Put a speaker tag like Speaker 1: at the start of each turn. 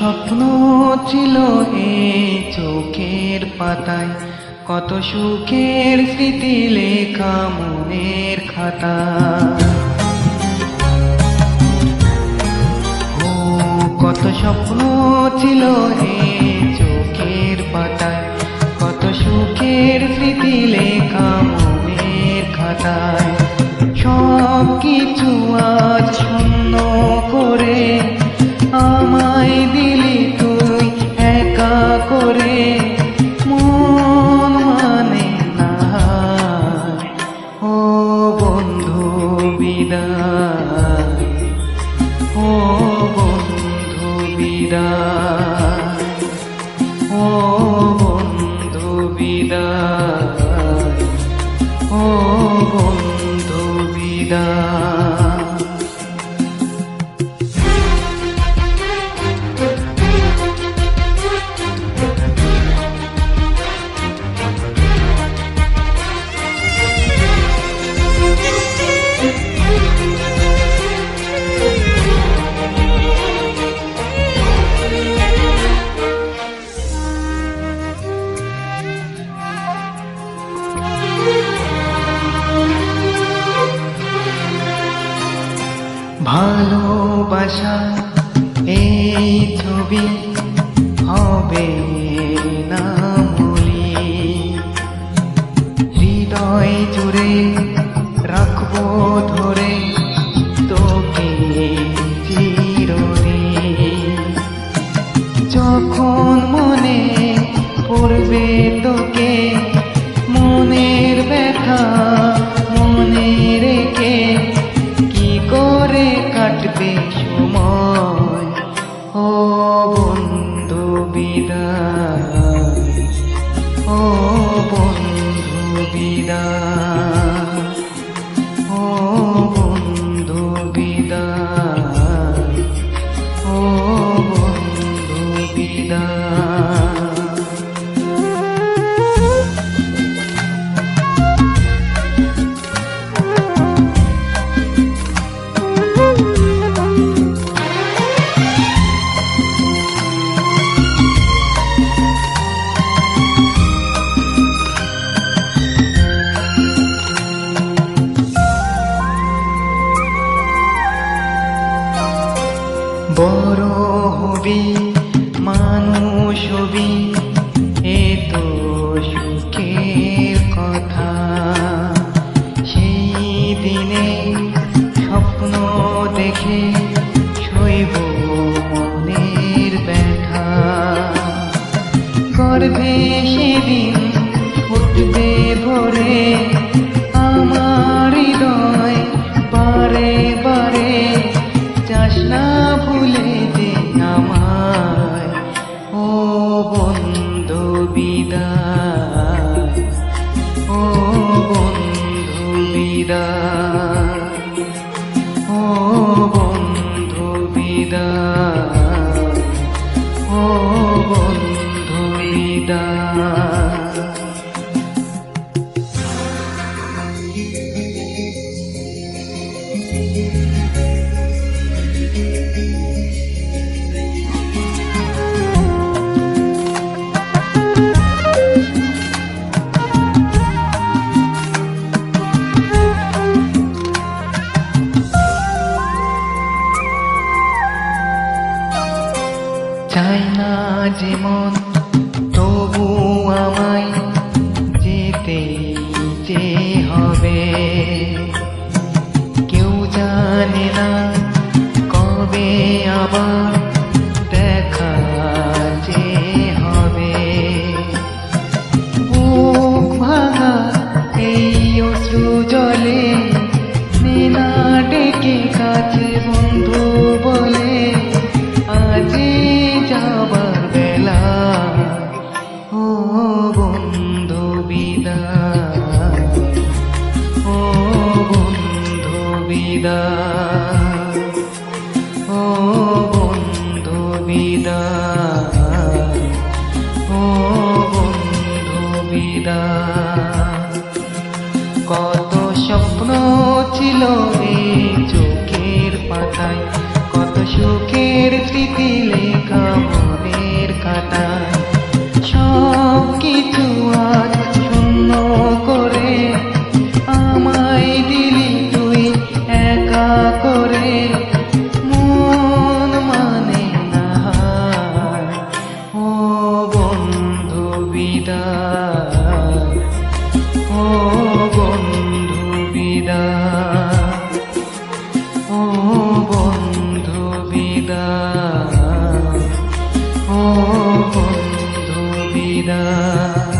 Speaker 1: স্বপ্ন ছিল এই চোখের পাতায়, কত সুখের স্মৃতি লেখা মনের খাতা। ও কত স্বপ্ন ছিল এই চোখের পাতায়, কত সুখের স্মৃতি লেখা মনের খাতায়। সব কিছু আজ শূন্য করে আমায় দিলি তুই একা করে, মন মানে না। ও বন্ধু বিদায়, ও বন্ধু বিদায়, ও বন্ধু বিদায়, ও বন্ধু বিদায়। ভালোবাসা এই ছবি হবে না ভুলি, হৃদয় জুড়ে রাখবো ধরে তোকে চিরদিন। যখন মনে পড়বে তোকে, মনের ব্যথা মনে রেখে কি করে কাটবে সময়। ও বন্ধু বিদায়, ও বন্ধু বিদায়, ও বন্ধু বিদায়, ও বন্ধু বিদায়। বড় হবি মানুষ হবি, এ তো সুখের কথা। সেই দিনে স্বপ্ন দেখে সইব মনের ব্যথা। গর্ভে সেদিন উঠবে ভরে আমার হৃদয়, বারে বারে যাস না ভুলে যে আমায়। ও বন্ধু বিদায়, ও বন্ধু বিদায়, ও বন্ধু বিদায়, ও বন্ধু বিদায়। চাই না যেমন তবু আমায় যেতে যে হবে। কেউ জানে না কবে আবার দেখা যে হবে। বুক ভাঙা এই অশ্রু জলে নেনা ডেকে কাছে বন্ধু বলে, আজে যাবার বেলা। ও বন্ধু বিদায়, ও বন্ধু বিদায়, ও বন্ধু বিদায়, ও বন্ধু বিদায়। কত স্বপ্ন ছিল এই চোখের পাতায়, কত সুখের স্মৃতি লেখা মনের খাতায় সব কিছু আজ শূন্য করে আমায় দিলি তুই একা করে মন মানে না ও বন্ধু বিদায় ও বন্ধু বিদায় ও বন্ধু বিদায় ও বন্ধু বিদায়